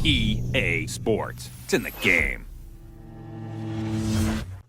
EA Sports. It's in the game.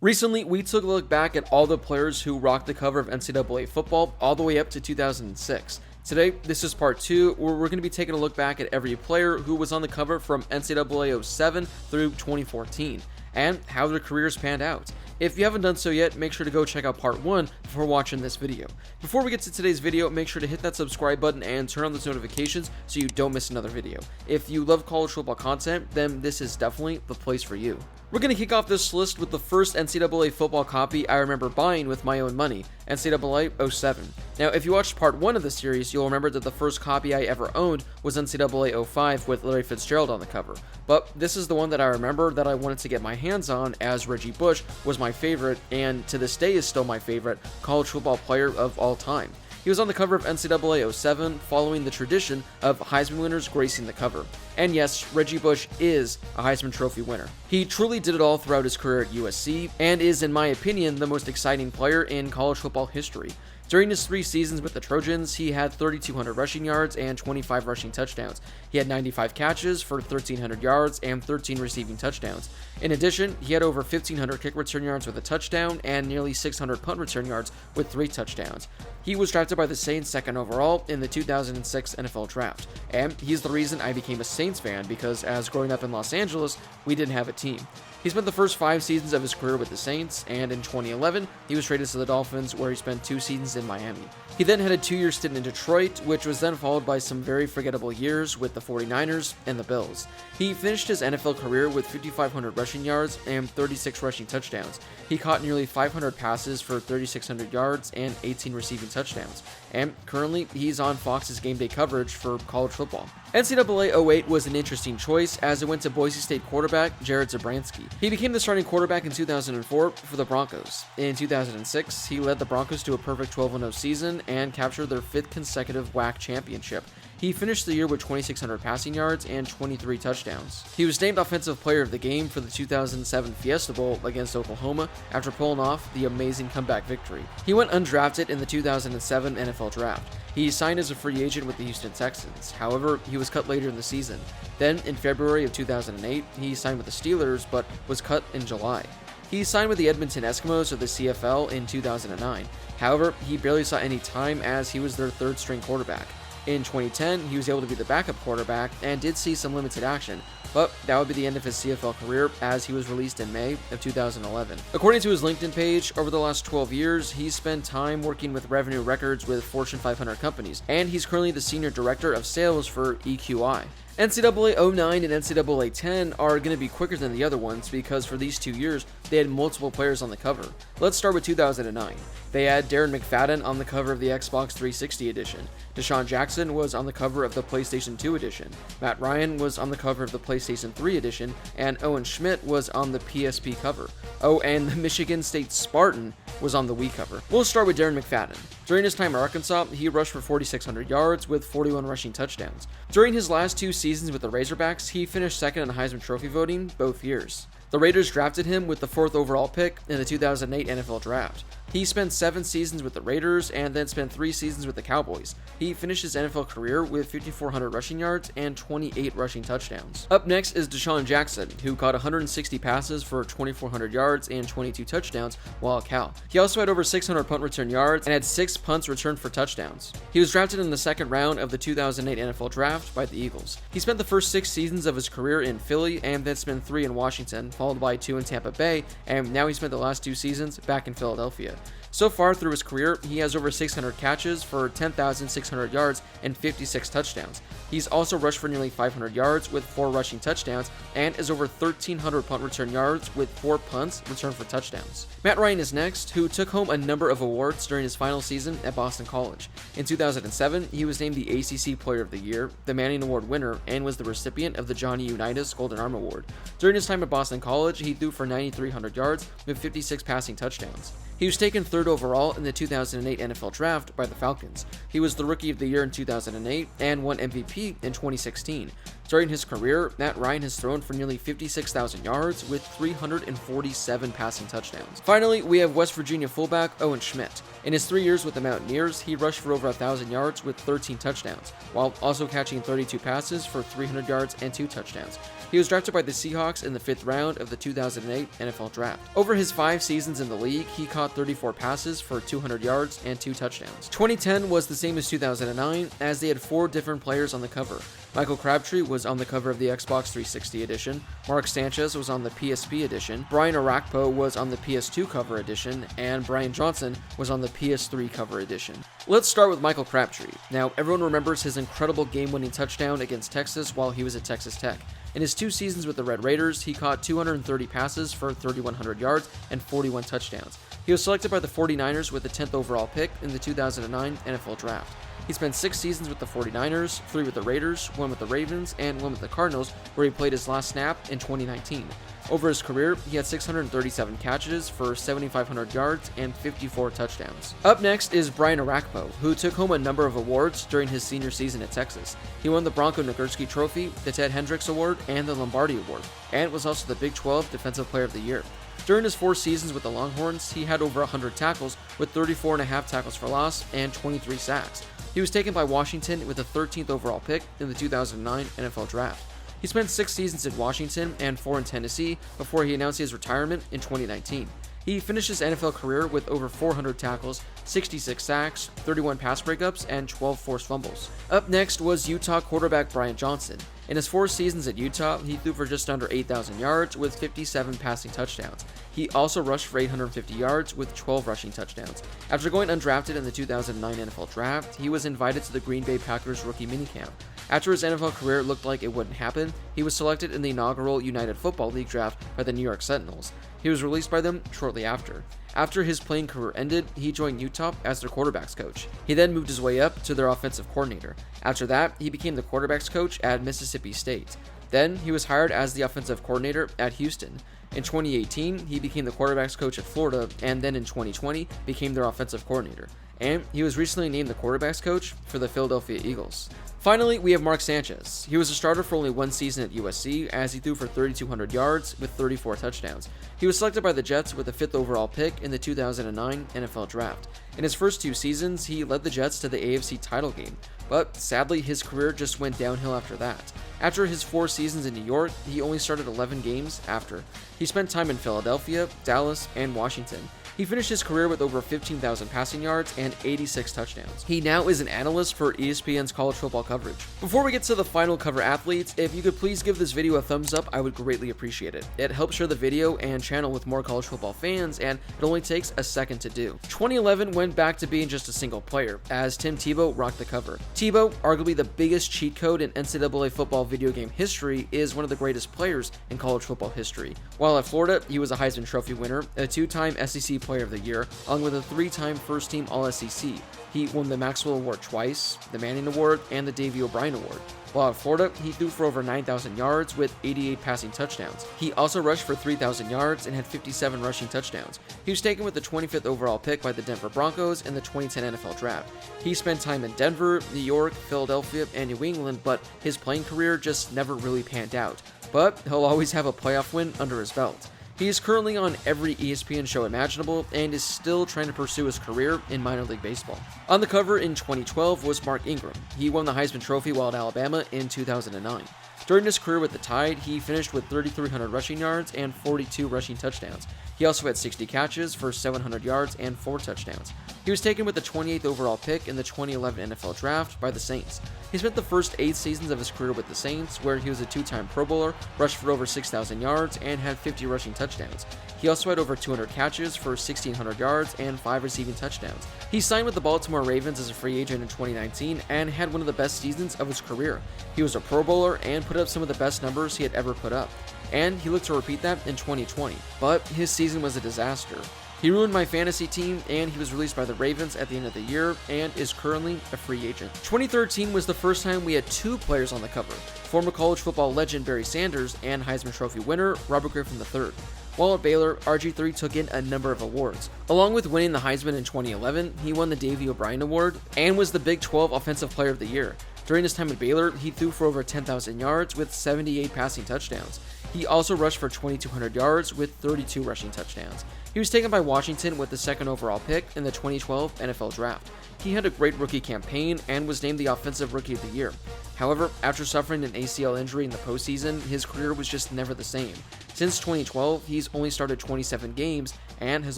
Recently, we took a look back at all the players who rocked the cover of NCAA Football all the way up to 2006. Today, this is part 2, where we're going to be taking a look back at every player who was on the cover from NCAA 07 through 2014, and how their careers panned out. If you haven't done so yet, make sure to go check out part 1 before watching this video. Before we get to today's video, make sure to hit that subscribe button and turn on those notifications so you don't miss another video. If you love college football content, then this is definitely the place for you. We're going to kick off this list with the first NCAA football copy I remember buying with my own money, NCAA 07. Now, if you watched part 1 of the series, you'll remember that the first copy I ever owned was NCAA 05 with Larry Fitzgerald on the cover. But this is the one that I remember that I wanted to get my hands on, as Reggie Bush was my favorite, and to this day is still my favorite, college football player of all time. He was on the cover of NCAA 07, following the tradition of Heisman winners gracing the cover. And yes, Reggie Bush is a Heisman Trophy winner. He truly did it all throughout his career at USC, and is, in my opinion, the most exciting player in college football history. During his 3 seasons with the Trojans, he had 3,200 rushing yards and 25 rushing touchdowns. He had 95 catches for 1,300 yards and 13 receiving touchdowns. In addition, he had over 1,500 kick return yards with a touchdown and nearly 600 punt return yards with 3 touchdowns. He was drafted by the Saints 2nd overall in the 2006 NFL Draft, and he's the reason I became a Saints fan, because as growing up in Los Angeles, we didn't have a team. He spent the first 5 seasons of his career with the Saints, and in 2011, he was traded to the Dolphins, where he spent 2 seasons in Miami. He then had a 2-year stint in Detroit, which was then followed by some very forgettable years with the 49ers and the Bills. He finished his NFL career with 5,500 rushing yards and 36 rushing touchdowns. He caught nearly 500 passes for 3,600 yards and 18 receiving touchdowns. And currently, he's on Fox's game day coverage for college football. NCAA 08 was an interesting choice, as it went to Boise State quarterback Jared Zabransky. He became the starting quarterback in 2004 for the Broncos. In 2006, he led the Broncos to a perfect 12-0 season and captured their 5th consecutive WAC championship. He finished the year with 2,600 passing yards and 23 touchdowns. He was named Offensive Player of the Game for the 2007 Fiesta Bowl against Oklahoma after pulling off the amazing comeback victory. He went undrafted in the 2007 NFL Draft. He signed as a free agent with the Houston Texans. However, he was cut later in the season. Then, in February of 2008, he signed with the Steelers, but was cut in July. He signed with the Edmonton Eskimos of the CFL in 2009. However, he barely saw any time, as he was their 3rd-string quarterback. In 2010, he was able to be the backup quarterback and did see some limited action, but that would be the end of his CFL career, as he was released in May of 2011. According to his LinkedIn page, over the last 12 years, he's spent time working with revenue records with Fortune 500 companies, and he's currently the Senior Director of Sales for EQI. NCAA 09 and NCAA 10 are going to be quicker than the other ones, because for these 2 years, they had multiple players on the cover. Let's start with 2009. They had Darren McGadden on the cover of the Xbox 360 edition. Deshaun Jackson was on the cover of the PlayStation 2 edition. Matt Ryan was on the cover of the PlayStation 3 edition, and Owen Schmidt was on the PSP cover. Oh, and the Michigan State Spartan was on the Wii cover. We'll start with Darren McGadden. During his time at Arkansas, he rushed for 4,600 yards with 41 rushing touchdowns. During his last 2 seasons with the Razorbacks, he finished 2nd in Heisman Trophy voting both years. The Raiders drafted him with the 4th overall pick in the 2008 NFL Draft. He spent 7 seasons with the Raiders and then spent 3 seasons with the Cowboys. He finished his NFL career with 5,400 rushing yards and 28 rushing touchdowns. Up next is Deshaun Jackson, who caught 160 passes for 2,400 yards and 22 touchdowns while at Cal. He also had over 600 punt return yards and had 6 punts returned for touchdowns. He was drafted in the 2nd round of the 2008 NFL Draft by the Eagles. He spent the first 6 seasons of his career in Philly and then spent 3 in Washington, followed by 2 in Tampa Bay, and now he spent the last 2 seasons back in Philadelphia. So far through his career, he has over 600 catches for 10,600 yards and 56 touchdowns. He's also rushed for nearly 500 yards with 4 rushing touchdowns, and is over 1,300 punt return yards with 4 punts returned for touchdowns. Matt Ryan is next, who took home a number of awards during his final season at Boston College. In 2007, he was named the ACC Player of the Year, the Manning Award winner, and was the recipient of the Johnny Unitas Golden Arm Award. During his time at Boston College, he threw for 9,300 yards with 56 passing touchdowns. He was taken 3rd overall in the 2008 NFL Draft by the Falcons. He was the Rookie of the Year in 2008 and won MVP in 2016. During his career, Matt Ryan has thrown for nearly 56,000 yards with 347 passing touchdowns. Finally, we have West Virginia fullback Owen Schmidt. In his 3 years with the Mountaineers, he rushed for over 1,000 yards with 13 touchdowns, while also catching 32 passes for 300 yards and 2 touchdowns. He was drafted by the Seahawks in the 5th round of the 2008 NFL Draft. Over his 5 seasons in the league, he caught 34 passes for 200 yards and 2 touchdowns. 2010 was the same as 2009, as they had 4 different players on the cover. Michael Crabtree was on the cover of the Xbox 360 edition, Mark Sanchez was on the PSP edition, Brian Orakpo was on the PS2 cover edition, and Brian Johnson was on the PS3 cover edition. Let's start with Michael Crabtree. Now, everyone remembers his incredible game-winning touchdown against Texas while he was at Texas Tech. In his 2 seasons with the Red Raiders, he caught 230 passes for 3,100 yards and 41 touchdowns. He was selected by the 49ers with the 10th overall pick in the 2009 NFL Draft. He spent 6 seasons with the 49ers, 3 with the Raiders, 1 with the Ravens, and 1 with the Cardinals, where he played his last snap in 2019. Over his career, he had 637 catches for 7,500 yards and 54 touchdowns. Up next is Brian Orakpo, who took home a number of awards during his senior season at Texas. He won the Bronco Nagurski Trophy, the Ted Hendricks Award, and the Lombardi Award, and was also the Big 12 Defensive Player of the Year. During his 4 seasons with the Longhorns, he had over 100 tackles, with 34.5 tackles for loss and 23 sacks. He was taken by Washington with the 13th overall pick in the 2009 NFL Draft. He spent 6 seasons in Washington and 4 in Tennessee before he announced his retirement in 2019. He finished his NFL career with over 400 tackles, 66 sacks, 31 pass breakups, and 12 forced fumbles. Up next was Utah quarterback Brian Johnson. In his 4 seasons at Utah, he threw for just under 8,000 yards with 57 passing touchdowns. He also rushed for 850 yards with 12 rushing touchdowns. After going undrafted in the 2009 NFL Draft, he was invited to the Green Bay Packers rookie minicamp. After his NFL career looked like it wouldn't happen, he was selected in the inaugural United Football League draft by the New York Sentinels. He was released by them shortly after. After his playing career ended, he joined Utah as their quarterbacks coach. He then moved his way up to their offensive coordinator. After that, he became the quarterbacks coach at Mississippi State. Then, he was hired as the offensive coordinator at Houston. In 2018, he became the quarterbacks coach at Florida, and then in 2020, became their offensive coordinator. And he was recently named the quarterbacks coach for the Philadelphia Eagles. Finally, we have Mark Sanchez. He was a starter for only 1 season at USC, as he threw for 3,200 yards with 34 touchdowns. He was selected by the Jets with the 5th overall pick in the 2009 NFL Draft. In his first 2 seasons, he led the Jets to the AFC title game, but sadly his career just went downhill after that. After his 4 seasons in New York, he only started 11 games after. He spent time in Philadelphia, Dallas, and Washington. He finished his career with over 15,000 passing yards and 86 touchdowns. He now is an analyst for ESPN's college football coverage. Before we get to the final cover athletes, if you could please give this video a thumbs up, I would greatly appreciate it. It helps share the video and channel with more college football fans, and it only takes a second to do. 2011 went back to being just a single player, as Tim Tebow rocked the cover. Tebow, arguably the biggest cheat code in NCAA football video game history, is one of the greatest players in college football history. While at Florida, he was a Heisman Trophy winner, a 2-time SEC Player of the Year, along with a 3-time first-team All-SEC. He won the Maxwell Award twice, the Manning Award, and the Davey O'Brien Award. While at Florida, he threw for over 9,000 yards with 88 passing touchdowns. He also rushed for 3,000 yards and had 57 rushing touchdowns. He was taken with the 25th overall pick by the Denver Broncos in the 2010 NFL Draft. He spent time in Denver, New York, Philadelphia, and New England, but his playing career just never really panned out. But he'll always have a playoff win under his belt. He is currently on every ESPN show imaginable and is still trying to pursue his career in minor league baseball. On the cover in 2012 was Mark Ingram. He won the Heisman Trophy while at Alabama in 2009. During his career with the Tide, he finished with 3,300 rushing yards and 42 rushing touchdowns. He also had 60 catches for 700 yards and 4 touchdowns. He was taken with the 28th overall pick in the 2011 NFL Draft by the Saints. He spent the first 8 seasons of his career with the Saints, where he was a 2-time Pro Bowler, rushed for over 6,000 yards, and had 50 rushing touchdowns. He also had over 200 catches for 1,600 yards and 5 receiving touchdowns. He signed with the Baltimore Ravens as a free agent in 2019 and had one of the best seasons of his career. He was a Pro Bowler and put up some of the best numbers he had ever put up. And he looked to repeat that in 2020, but his season was a disaster. He ruined my fantasy team, and he was released by the Ravens at the end of the year and is currently a free agent. 2013 was the first time we had 2 players on the cover, former college football legend Barry Sanders and Heisman Trophy winner Robert Griffin III. While at Baylor, RG3 took in a number of awards. Along with winning the Heisman in 2011, he won the Davey O'Brien Award and was the Big 12 Offensive Player of the Year. During his time at Baylor, he threw for over 10,000 yards with 78 passing touchdowns. He also rushed for 2,200 yards with 32 rushing touchdowns. He was taken by Washington with the second overall pick in the 2012 NFL Draft. He had a great rookie campaign and was named the Offensive Rookie of the Year. However, after suffering an ACL injury in the postseason, his career was just never the same. Since 2012, he's only started 27 games and has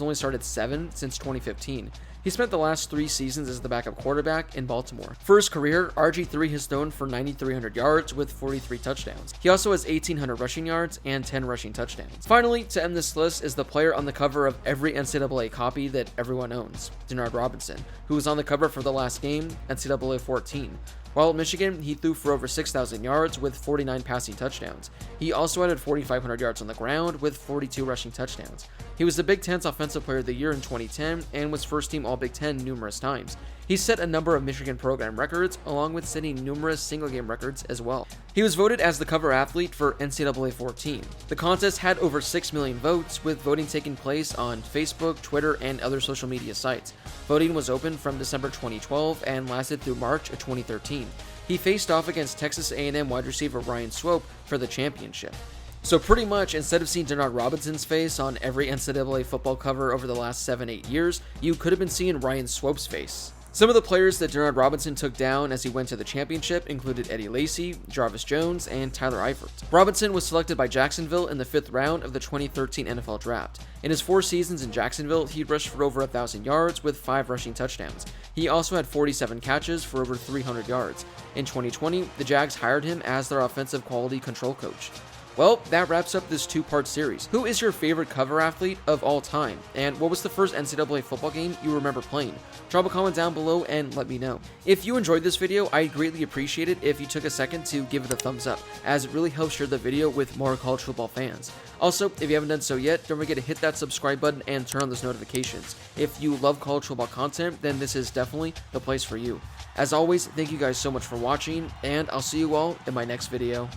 only started 7 since 2015. He spent the last 3 seasons as the backup quarterback in Baltimore. For his career, RG3 has thrown for 9,300 yards with 43 touchdowns. He also has 1,800 rushing yards and 10 rushing touchdowns. Finally, to end this list is the player on the cover of every NCAA copy that everyone owns, Denard Robinson, who was on the cover for the last game, NCAA 14. While at Michigan, he threw for over 6,000 yards with 49 passing touchdowns. He also added 4,500 yards on the ground with 42 rushing touchdowns. He was the Big Ten's Offensive Player of the Year in 2010 and was first team All-Big Ten numerous times. He set a number of Michigan program records, along with setting numerous single-game records as well. He was voted as the cover athlete for NCAA 14. The contest had over 6 million votes, with voting taking place on Facebook, Twitter, and other social media sites. Voting was open from December 2012 and lasted through March of 2013. He faced off against Texas A&M wide receiver Ryan Swope for the championship. So pretty much, instead of seeing Denard Robinson's face on every NCAA football cover over the last 7-8 years, you could have been seeing Ryan Swope's face. Some of the players that Denard Robinson took down as he went to the championship included Eddie Lacy, Jarvis Jones, and Tyler Eifert. Robinson was selected by Jacksonville in the 5th round of the 2013 NFL Draft. In his 4 seasons in Jacksonville, he rushed for over 1,000 yards with 5 rushing touchdowns. He also had 47 catches for over 300 yards. In 2020, the Jags hired him as their offensive quality control coach. Well, that wraps up this 2-part series. Who is your favorite cover athlete of all time? And what was the first NCAA football game you remember playing? Drop a comment down below and let me know. If you enjoyed this video, I'd greatly appreciate it if you took a second to give it a thumbs up, as it really helps share the video with more college football fans. Also, if you haven't done so yet, don't forget to hit that subscribe button and turn on those notifications. If you love college football content, then this is definitely the place for you. As always, thank you guys so much for watching, and I'll see you all in my next video.